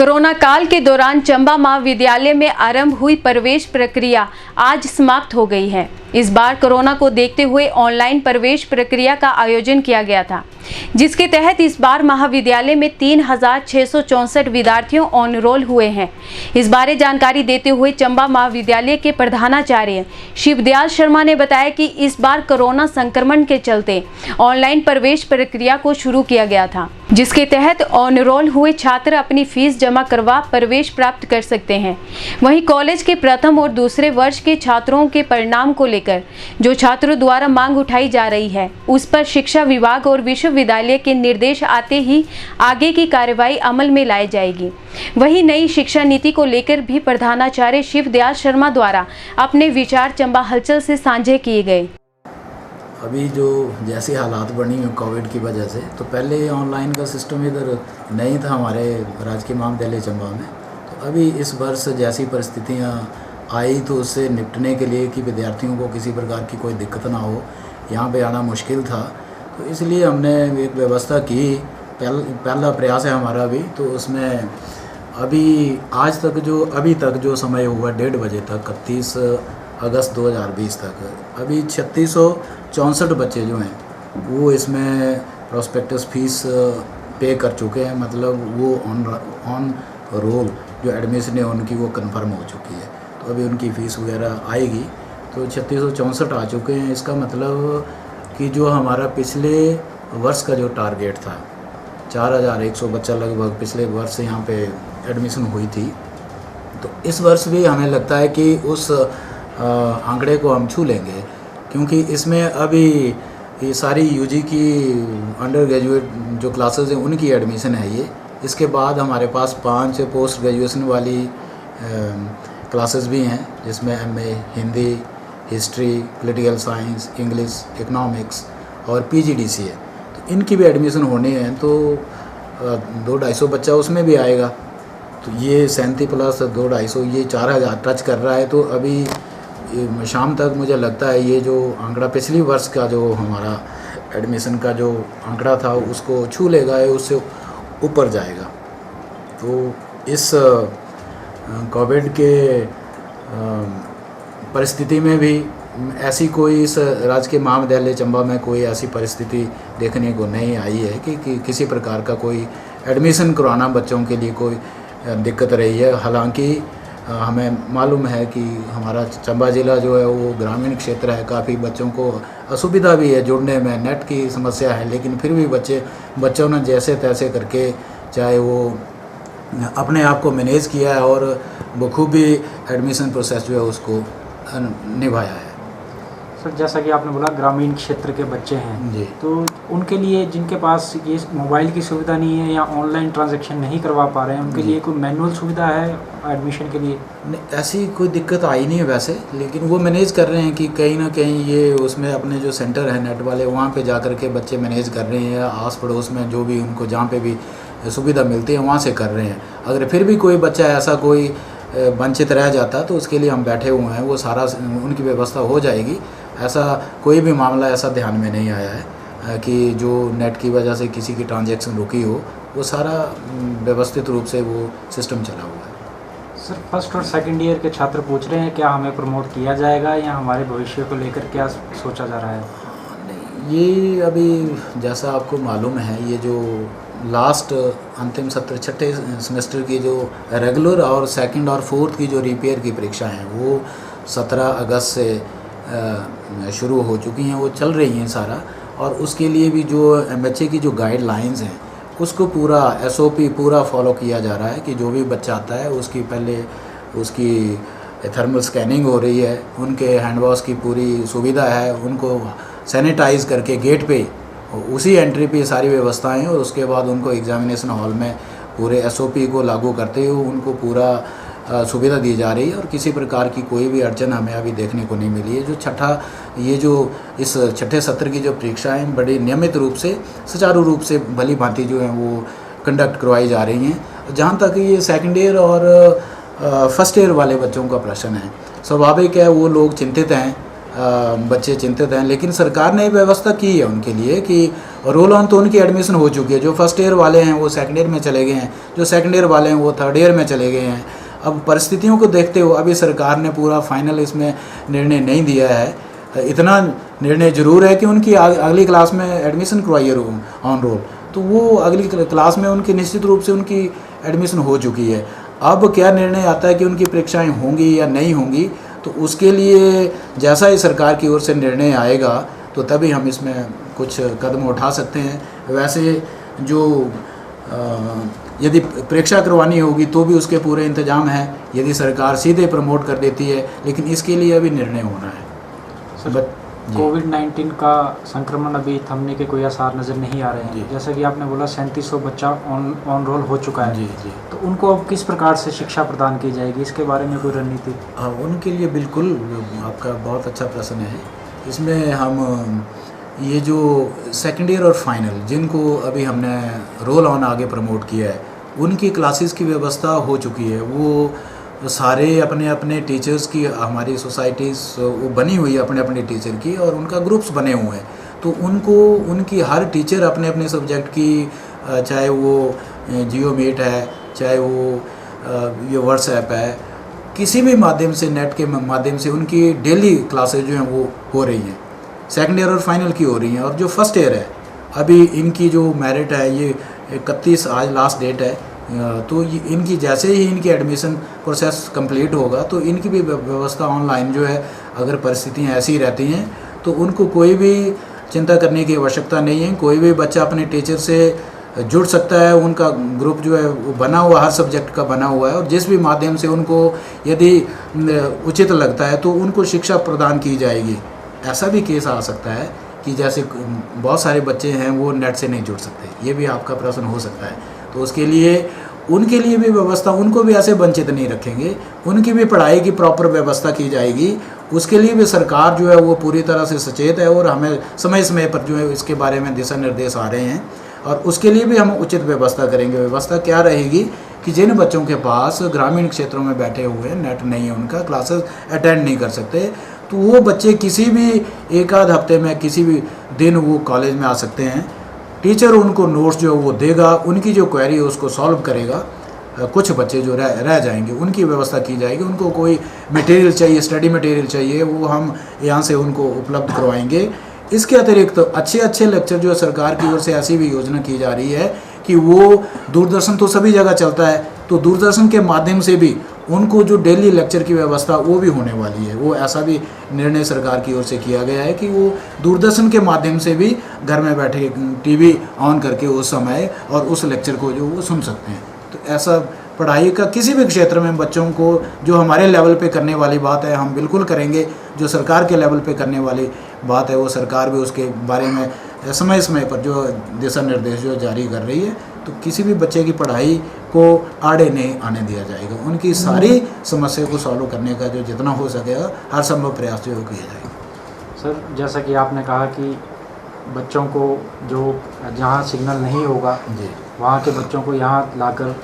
Corona काल के दौरान चंबा महाविद्यालय में आरंभ हुई प्रवेश प्रक्रिया आज समाप्त हो गई है। इस बार कोरोना को देखते हुए ऑनलाइन प्रवेश प्रक्रिया का आयोजन किया गया था, जिसके तहत इस बार महाविद्यालय में 3664 विद्यार्थियों ऑन रोल हुए हैं। इस बारे जानकारी देते हुए चंबा महाविद्यालय के प्रधानाचार्य शिवदयाल शर्मा ने बताया कि इस बार कोरोना संक्रमण के चलते ऑनलाइन प्रवेश प्रक्रिया को शुरू किया गया था, जिसके तहत ऑन रोल हुए छात्र अपनी फीस जमा करवा प्रवेश प्राप्त कर सकते हैं। वहीं कॉलेज के प्रथम और दूसरे वर्ष के छात्रों के परिणाम को लेकर जो छात्रों द्वारा मांग उठाई जा रही है, उस पर शिक्षा विभाग और विश्वविद्यालय के निर्देश आते ही आगे की कार्रवाई अमल में लाई जाएगी। वहीं नई शिक्षा नीति को लेकर भी प्रधानाचार्य शिवदयाल शर्मा द्वारा अपने विचार चंबा हलचल से साझे किए गए। अभी जो जैसी हालात बनी हुई कोविड की वजह से, तो पहले ऑनलाइन का सिस्टम इधर नहीं था हमारे राजकीय महाविद्यालय चंबा में। तो अभी इस वर्ष जैसी परिस्थितियाँ आई तो उससे निपटने के लिए कि विद्यार्थियों को किसी प्रकार की कोई दिक्कत ना हो, यहाँ पे आना मुश्किल था, तो इसलिए हमने एक व्यवस्था की। पहला प्रयास है हमारा भी। तो उसमें अभी आज तक अभी तक जो समय हुआ 1:30 बजे तक 31 अगस्त 2020 तक अभी 3664 बच्चे जो हैं वो इसमें प्रोस्पेक्टस फीस पे कर चुके हैं। मतलब वो ऑन रोल जो एडमिशन है उनकी वो कंफर्म हो चुकी है। तो अभी उनकी फ़ीस वगैरह आएगी। तो 3664 आ चुके हैं। इसका मतलब कि जो हमारा पिछले वर्ष का जो टारगेट था 4100 बच्चा लगभग पिछले वर्ष यहाँ पे एडमिशन हुई थी, तो इस वर्ष भी हमें लगता है कि उस आंकड़े को हम छू लेंगे, क्योंकि इसमें अभी ये सारी यूजी की अंडर ग्रेजुएट जो क्लासेस हैं उनकी एडमिशन है ये। इसके बाद हमारे पास 5 पोस्ट ग्रेजुएशन वाली क्लासेस भी हैं, जिसमें MA Hindi, history, political science, English, economics और PGDC है। तो इनकी भी एडमिशन होनी है, तो 200-250 बच्चा उसमें भी आएगा। तो ये 37 प्लस 200-250 ये 4000 टच कर रहा है। तो अभी शाम तक मुझे लगता है ये जो आंकड़ा पिछली वर्ष का जो हमारा एडमिशन का जो आंकड़ा था उसको छू लेगा, उससे ऊपर जाएगा। तो इस कोविड के परिस्थिति में भी ऐसी कोई इस राजकीय महाविद्यालय चंबा में कोई ऐसी परिस्थिति देखने को नहीं आई है कि किसी प्रकार का कोई एडमिशन करवाना बच्चों के लिए कोई दिक्कत रही है। हालांकि हमें मालूम है कि हमारा चंबा ज़िला जो है वो ग्रामीण क्षेत्र है, काफ़ी बच्चों को असुविधा भी है जुड़ने में, नेट की समस्या है, लेकिन फिर भी बच्चों ने जैसे तैसे करके चाहे वो अपने आप को मैनेज किया है और बखूबी एडमिशन प्रोसेस जो है उसको निभाया है। सर, जैसा कि आपने बोला ग्रामीण क्षेत्र के बच्चे हैं जी, तो उनके लिए जिनके पास ये मोबाइल की सुविधा नहीं है या ऑनलाइन ट्रांजैक्शन नहीं करवा पा रहे हैं, उनके लिए कोई मैनुअल सुविधा है एडमिशन के लिए? नहीं, ऐसी कोई दिक्कत आई नहीं है वैसे, लेकिन वो मैनेज कर रहे हैं कि कहीं ना कहीं ये उसमें अपने जो सेंटर है नेट वाले वहाँ पे जा कर के बच्चे मैनेज कर रहे हैं, आस पड़ोस में जो भी उनको जहाँ पे भी सुविधा मिलती है वहाँ से कर रहे हैं। अगर फिर भी कोई बच्चा ऐसा कोई वंचित रह जाता तो उसके लिए हम बैठे हुए हैं, वो सारा उनकी व्यवस्था हो जाएगी। ऐसा कोई भी मामला ऐसा ध्यान में नहीं आया है कि जो नेट की वजह से किसी की ट्रांजैक्शन रुकी हो, वो सारा व्यवस्थित रूप से वो सिस्टम चला हुआ है। सर, फर्स्ट और सेकंड ईयर के छात्र पूछ रहे हैं क्या हमें प्रमोट किया जाएगा या हमारे भविष्य को लेकर क्या सोचा जा रहा है? नहीं, ये अभी जैसा आपको मालूम है, ये जो लास्ट अंतिम सत्र छठे सेमेस्टर की जो रेगुलर और सेकंड और फोर्थ की जो रिपेयर की परीक्षा हैं वो 17 अगस्त से शुरू हो चुकी हैं, वो चल रही हैं सारा। और उसके लिए भी जो MHA की जो गाइडलाइंस हैं उसको पूरा SOP पूरा फॉलो किया जा रहा है कि जो भी बच्चा आता है उसकी पहले उसकी थर्मल स्कैनिंग हो रही है, उनके हैंड वॉश की पूरी सुविधा है, उनको सैनिटाइज करके गेट पे उसी एंट्री पे सारी व्यवस्थाएं हैं, और उसके बाद उनको एग्जामिनेशन हॉल में पूरे SOP को लागू करते हुए उनको पूरा सुविधा दी जा रही है। और किसी प्रकार की कोई भी अड़चन हमें अभी देखने को नहीं मिली है। जो इस छठे सत्र की जो परीक्षाएं बड़ी नियमित रूप से सुचारू रूप से भली भांति जो हैं वो कंडक्ट करवाई जा रही हैं। जहाँ तक ये सेकेंड ईयर और फर्स्ट ईयर वाले बच्चों का प्रश्न है, स्वाभाविक है वो लोग चिंतित हैं बच्चे चिंतित हैं, लेकिन सरकार ने व्यवस्था की है उनके लिए कि रोल ऑन तो उनकी एडमिशन हो चुकी है। जो फर्स्ट ईयर वाले हैं वो सेकंड ईयर में चले गए हैं, जो सेकंड ईयर वाले हैं वो थर्ड ईयर में चले गए हैं। अब परिस्थितियों को देखते हुए अभी सरकार ने पूरा फाइनल इसमें निर्णय नहीं दिया है। इतना निर्णय जरूर है कि उनकी अगली क्लास में एडमिशन करवाइए ऑन रोल, तो वो अगली क्लास में उनकी निश्चित रूप से उनकी एडमिशन हो चुकी है। अब क्या निर्णय आता है कि उनकी परीक्षाएं होंगी या नहीं होंगी, तो उसके लिए जैसा ही सरकार की ओर से निर्णय आएगा तो तभी हम इसमें कुछ कदम उठा सकते हैं। वैसे जो यदि परीक्षा करवानी होगी तो भी उसके पूरे इंतजाम हैं, यदि सरकार सीधे प्रमोट कर देती है, लेकिन इसके लिए अभी निर्णय होना है। सर, कोविड-19 का संक्रमण अभी थमने के कोई आसार नज़र नहीं आ रहे हैं। जैसा कि आपने बोला 3700 बच्चा ऑन रोल हो चुका है। जी। तो उनको अब किस प्रकार से शिक्षा प्रदान की जाएगी, इसके बारे में कोई रणनीति? उनके लिए बिल्कुल, आपका बहुत अच्छा प्रश्न है। इसमें हम ये जो सेकेंड ईयर और फाइनल जिनको अभी हमने रोल ऑन आगे प्रमोट किया है, उनकी क्लासेस की व्यवस्था हो चुकी है। वो सारे अपने अपने टीचर्स की, हमारी सोसाइटीज़ वो बनी हुई है अपने अपने टीचर की, और उनका ग्रुप्स बने हुए हैं। तो उनको उनकी हर टीचर अपने अपने सब्जेक्ट की, चाहे वो जियो मीट है, चाहे वो ये व्हाट्सएप है, किसी भी माध्यम से, नेट के माध्यम से उनकी डेली क्लासेज जो हैं वो हो रही हैं। सेकंड ईयर और फाइनल की हो रही हैं। और जो फर्स्ट ईयर है, अभी इनकी जो मेरिट है ये 31 आज लास्ट डेट है, तो इनकी जैसे ही इनकी एडमिशन प्रोसेस कंप्लीट होगा तो इनकी भी व्यवस्था ऑनलाइन जो है, अगर परिस्थितियाँ ऐसी रहती हैं तो उनको कोई भी चिंता करने की आवश्यकता नहीं है। कोई भी बच्चा अपने टीचर से जुड़ सकता है। उनका ग्रुप जो है वो बना हुआ, हर सब्जेक्ट का बना हुआ है, और जिस भी माध्यम से उनको यदि उचित लगता है तो उनको शिक्षा प्रदान की जाएगी। ऐसा भी केस आ सकता है कि जैसे बहुत सारे बच्चे हैं वो नेट से नहीं जुड़ सकते, ये भी आपका प्रश्न हो सकता है। तो उसके लिए उनके लिए भी व्यवस्था, उनको भी ऐसे वंचित नहीं रखेंगे, उनकी भी पढ़ाई की प्रॉपर व्यवस्था की जाएगी। उसके लिए भी सरकार जो है वो पूरी तरह से सचेत है, और हमें समय समय पर जो है इसके बारे में दिशा निर्देश आ रहे हैं, और उसके लिए भी हम उचित व्यवस्था करेंगे। व्यवस्था क्या रहेगी कि जिन बच्चों के पास ग्रामीण क्षेत्रों में बैठे हुए हैं, नेट नहीं है उनका, क्लासेस अटेंड नहीं कर सकते, तो वो बच्चे किसी भी एक आध हफ्ते में किसी भी दिन वो कॉलेज में आ सकते हैं। टीचर उनको नोट्स जो वो देगा, उनकी जो क्वेरी है उसको सॉल्व करेगा। कुछ बच्चे जो रह जाएंगे उनकी व्यवस्था की जाएगी। उनको कोई मटेरियल चाहिए, स्टडी मटेरियल चाहिए, वो हम यहाँ से उनको उपलब्ध करवाएंगे। इसके अतिरिक्त अच्छे लेक्चर जो सरकार की ओर से ऐसी भी योजना की जा रही है कि वो दूरदर्शन तो सभी जगह चलता है, तो दूरदर्शन के माध्यम से भी उनको जो डेली लेक्चर की व्यवस्था वो भी होने वाली है। वो ऐसा भी निर्णय सरकार की ओर से किया गया है कि वो दूरदर्शन के माध्यम से भी घर में बैठे टीवी ऑन करके उस समय और उस लेक्चर को जो वो सुन सकते हैं। तो ऐसा पढ़ाई का किसी भी क्षेत्र में बच्चों को जो हमारे लेवल पे करने वाली बात है हम बिल्कुल करेंगे। जो सरकार के लेवल पे करने वाली बात है वो सरकार भी उसके बारे में समय समय पर जो दिशा निर्देश जो जारी कर रही है, तो किसी भी बच्चे की पढ़ाई को आड़े नहीं आने दिया जाएगा। उनकी सारी समस्या को सॉल्व करने का जो जितना हो सकेगा हर संभव प्रयास जो किया जाएगा। सर, जैसा कि आपने कहा कि बच्चों को जो जहाँ सिग्नल नहीं होगा जी, वहाँ के बच्चों को यहाँ लाकर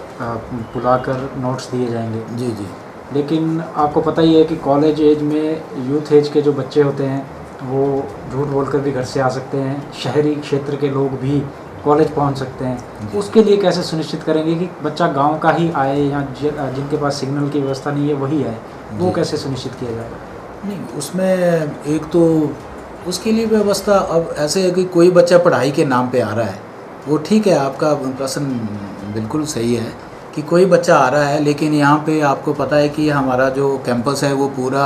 बुलाकर नोट्स दिए जाएंगे। जी जी। लेकिन आपको पता ही है कि कॉलेज एज में, यूथ एज के जो बच्चे होते हैं वो झूठ बोलकर भी घर से आ सकते हैं। शहरी क्षेत्र के लोग भी कॉलेज पहुंच सकते हैं। उसके लिए कैसे सुनिश्चित करेंगे कि बच्चा गांव का ही आए या जिनके पास सिग्नल की व्यवस्था नहीं है वही आए, वो कैसे सुनिश्चित किया जाएगा? नहीं, उसमें एक तो उसके लिए व्यवस्था अब ऐसे है कि कोई बच्चा पढ़ाई के नाम पे आ रहा है, वो ठीक है, आपका प्रश्न बिल्कुल सही है कि कोई बच्चा आ रहा है, लेकिन यहाँ पे आपको पता है कि हमारा जो कैंपस है वो पूरा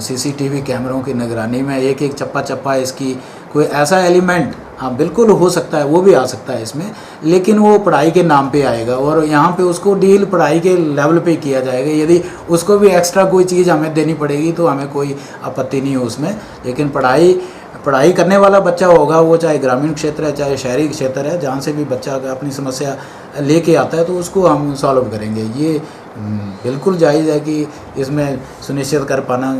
सीसीटीवी कैमरों की निगरानी में, एक एक चप्पा चप्पा इसकी कोई ऐसा एलिमेंट, हाँ बिल्कुल हो सकता है, वो भी आ सकता है इसमें, लेकिन वो पढ़ाई के नाम पे आएगा और यहाँ पे उसको डील पढ़ाई के लेवल पे किया जाएगा। यदि उसको भी एक्स्ट्रा कोई चीज़ हमें देनी पड़ेगी तो हमें कोई आपत्ति नहीं है उसमें, लेकिन पढ़ाई करने वाला बच्चा होगा, वो चाहे ग्रामीण क्षेत्र है चाहे शहरी क्षेत्र है, जहाँ से भी बच्चा अपनी समस्या लेके आता है तो उसको हम सॉल्व करेंगे। ये बिल्कुल जायज़ है कि इसमें सुनिश्चित कर पाना,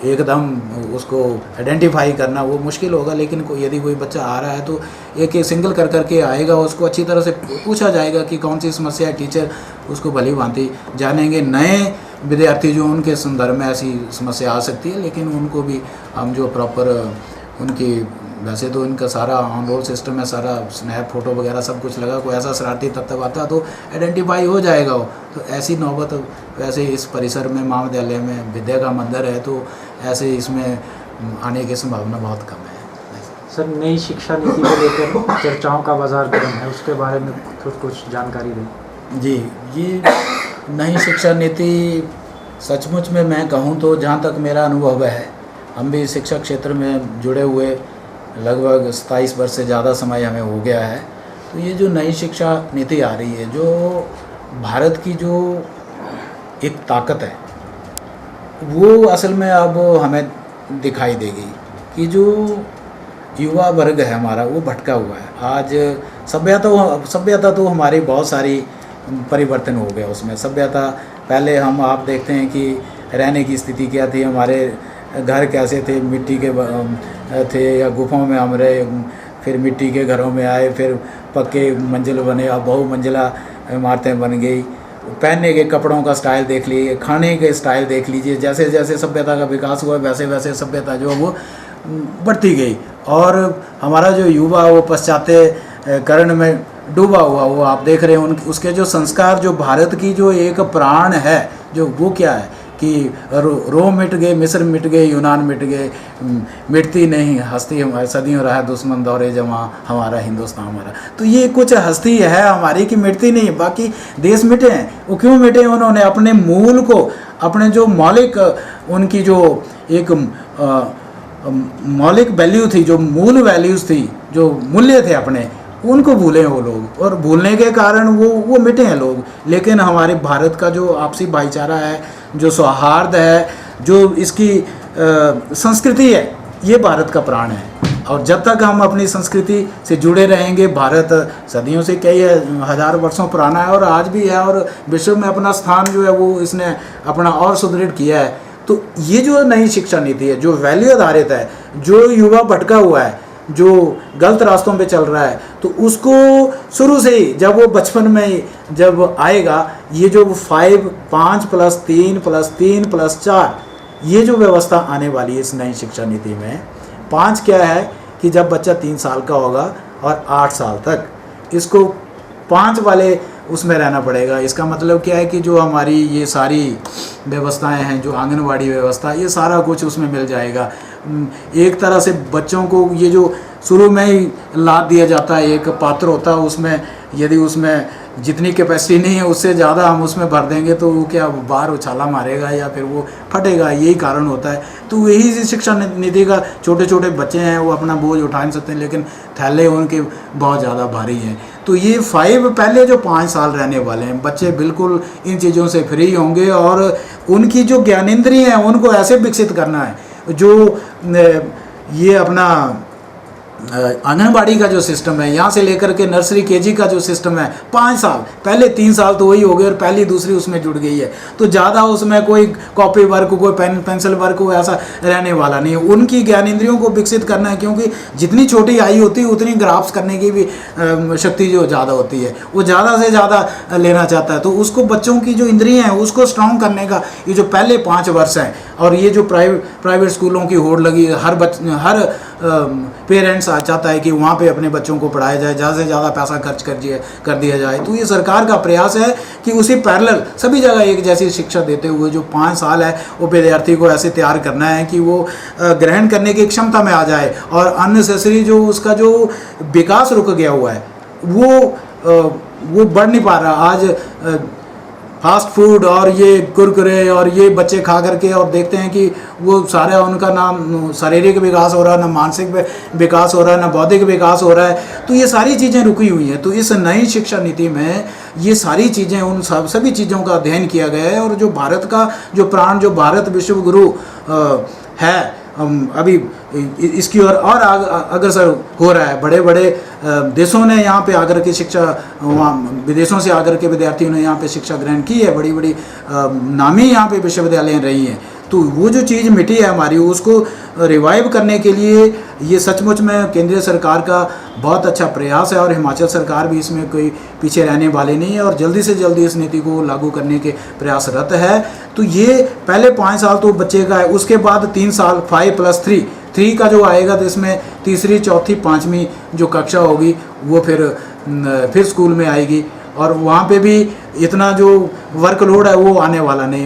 एकदम उसको आइडेंटिफाई करना वो मुश्किल होगा, लेकिन यदि कोई बच्चा आ रहा है तो एक एक सिंगल कर करके आएगा, उसको अच्छी तरह से पूछा जाएगा कि कौन सी समस्या है, टीचर उसको भली भांति जानेंगे। नए विद्यार्थी जो उनके संदर्भ में ऐसी समस्या आ सकती है, लेकिन उनको भी हम जो प्रॉपर उनकी, वैसे तो इनका सारा ऑन रोल सिस्टम है, सारा स्नैप फोटो वगैरह सब कुछ लगा, कोई ऐसा शरारती तत्व आता तो आइडेंटिफाई हो जाएगा वो। तो ऐसी नौबत वैसे इस परिसर में महाविद्यालय में विद्या का मंदिर है, तो ऐसे इसमें आने की संभावना बहुत कम है। सर, नई शिक्षा नीति को लेकर चर्चाओं का बाजार गर्म है, उसके बारे में कुछ जानकारी दें। जी, ये नई शिक्षा नीति सचमुच में मैं कहूँ तो जहाँ तक मेरा अनुभव है, हम भी शिक्षा क्षेत्र में जुड़े हुए लगभग 27 वर्ष से ज़्यादा समय हमें हो गया है। तो ये जो नई शिक्षा नीति आ रही है, जो भारत की जो एक ताकत है, वो असल में अब हमें दिखाई देगी कि जो युवा वर्ग है हमारा, वो भटका हुआ है। आज सभ्यता तो हमारी बहुत सारी परिवर्तन हो गया उसमें। सभ्यता पहले आप देखते हैं कि रहने की स्थिति क्या थी, हमारे घर कैसे थे, मिट्टी के थे या गुफाओं में हम रहे, फिर मिट्टी के घरों में आए, फिर पक्के मंजिल बने, अब बहुमंजिला इमारतें बन गई। पहनने के कपड़ों का स्टाइल देख लीजिए, खाने के स्टाइल देख लीजिए, जैसे जैसे सभ्यता का विकास हुआ वैसे वैसे सभ्यता जो वो बढ़ती गई। और हमारा जो युवा वो पाश्चात्यकरण में डूबा हुआ, वो आप देख रहे हैं उसके जो संस्कार, जो भारत की जो एक प्राण है, जो वो क्या है कि रोम मिट गए, मिस्र मिट गए, यूनान मिट गए, मिटती नहीं हस्ती हमारी, सदियों रहा दुश्मन दौरे जमा हमारा हिंदुस्तान हमारा। तो ये कुछ हस्ती है हमारी कि मिटती नहीं। बाकी देश मिटे हैं, वो क्यों मिटे? उन्होंने अपने मूल को, अपने जो मौलिक, उनकी जो एक मौलिक वैल्यू थी, जो मूल वैल्यूज़ थी, जो मूल्य थे अपने, उनको भूले वो लोग, और भूलने के कारण वो मिटे हैं लोग। लेकिन हमारे भारत का जो आपसी भाईचारा है, जो सौहार्द है, जो इसकी संस्कृति है, ये भारत का प्राण है। और जब तक हम अपनी संस्कृति से जुड़े रहेंगे, भारत सदियों से, कई हज़ार वर्षों पुराना है और आज भी है, और विश्व में अपना स्थान जो है वो इसने अपना और सुदृढ़ किया है। तो ये जो नई शिक्षा नीति है, जो वैल्यू आधारित है, जो युवा भटका हुआ है, जो गलत रास्तों पे चल रहा है, तो उसको शुरू से ही, जब वो बचपन में जब आएगा, ये जो 5 + 3 + 3 + 4 ये जो व्यवस्था आने वाली है इस नई शिक्षा नीति में, 5 क्या है कि जब बच्चा 3 साल का होगा और 8 साल तक इसको 5 वाले उसमें रहना पड़ेगा। इसका मतलब क्या है कि जो हमारी ये सारी व्यवस्थाएं हैं, जो आंगनवाड़ी व्यवस्था, ये सारा कुछ उसमें मिल जाएगा। एक तरह से बच्चों को ये जो शुरू में ही लाद दिया जाता है, एक पात्र होता है, उसमें यदि उसमें जितनी कैपेसिटी नहीं है उससे ज़्यादा हम उसमें भर देंगे तो वो क्या बाहर उछाला मारेगा या फिर वो फटेगा, यही कारण होता है। तो यही शिक्षा नीति का, छोटे छोटे बच्चे हैं वो अपना बोझ उठा नहीं सकते, लेकिन थैले उनके बहुत ज़्यादा भारी हैं। तो ये 5 पहले जो 5 साल रहने वाले हैं बच्चे, बिल्कुल इन चीज़ों से फ्री होंगे, और उनकी जो ज्ञानेंद्रिय हैं उनको ऐसे विकसित करना है, जो ये अपना आंगनबाड़ी का जो सिस्टम है, यहाँ से लेकर के नर्सरी केजी का जो सिस्टम है, 5 साल, पहले 3 साल तो वही हो गए और पहली दूसरी उसमें जुड़ गई है। तो ज़्यादा उसमें कोई कॉपी वर्क, कोई पेंसिल वर्क ऐसा रहने वाला नहीं है। उनकी ज्ञानेंद्रियों को विकसित करना है, क्योंकि जितनी छोटी आयु होती है उतनी ग्राफ्स करने की भी शक्ति जो ज़्यादा होती है, वो ज़्यादा से ज़्यादा लेना चाहता है। तो उसको, बच्चों की जो इंद्रियाँ हैं उसको स्ट्रॉन्ग करने का ये जो पहले 5 वर्ष हैं, और ये जो प्राइवेट स्कूलों की होड़ लगी, हर पेरेंट्स चाहता है कि वहाँ पे अपने बच्चों को पढ़ाया जाए, ज़्यादा से ज़्यादा पैसा खर्च कर दिया जाए। तो ये सरकार का प्रयास है कि उसी पैरेलल सभी जगह एक जैसी शिक्षा देते हुए जो 5 साल है वो विद्यार्थी को ऐसे तैयार करना है कि वो ग्रहण करने की क्षमता में आ जाए, और अननेसेसरी जो उसका जो विकास रुक गया हुआ है वो बढ़ नहीं पा रहा। आज फास्ट फूड और ये कुरकुरे और ये बच्चे खा करके, और देखते हैं कि वो सारा उनका ना शारीरिक विकास हो रहा है, ना मानसिक विकास हो रहा है, ना बौद्धिक विकास हो रहा है। तो ये सारी चीज़ें रुकी हुई हैं। तो इस नई शिक्षा नीति में ये सारी चीज़ें, उन सभी चीज़ों का अध्ययन किया गया है, और जो भारत का जो प्राण, जो भारत विश्व गुरु है, अभी इसकी और अग्रसर हो रहा है। बड़े बड़े देशों ने यहाँ पे आकर के शिक्षा, वहाँ विदेशों से आकर के विद्यार्थियों ने यहाँ पे शिक्षा ग्रहण की है, बड़ी बड़ी नामी यहाँ पे विश्वविद्यालय रही हैं। तो वो जो चीज़ मिटी है हमारी, उसको रिवाइव करने के लिए ये सचमुच में केंद्रीय सरकार का बहुत अच्छा प्रयास है, और हिमाचल सरकार भी इसमें कोई पीछे रहने वाली नहीं है और जल्दी से जल्दी इस नीति को लागू करने के प्रयासरत है। तो ये पहले 5 साल तो बच्चे का है, उसके बाद 3 साल 5+3 का जो आएगा, तो इसमें तीसरी, चौथी, 5वीं जो कक्षा होगी वो फिर स्कूल में आएगी, और वहाँ पे भी इतना जो वर्कलोड है वो आने वाला नहीं।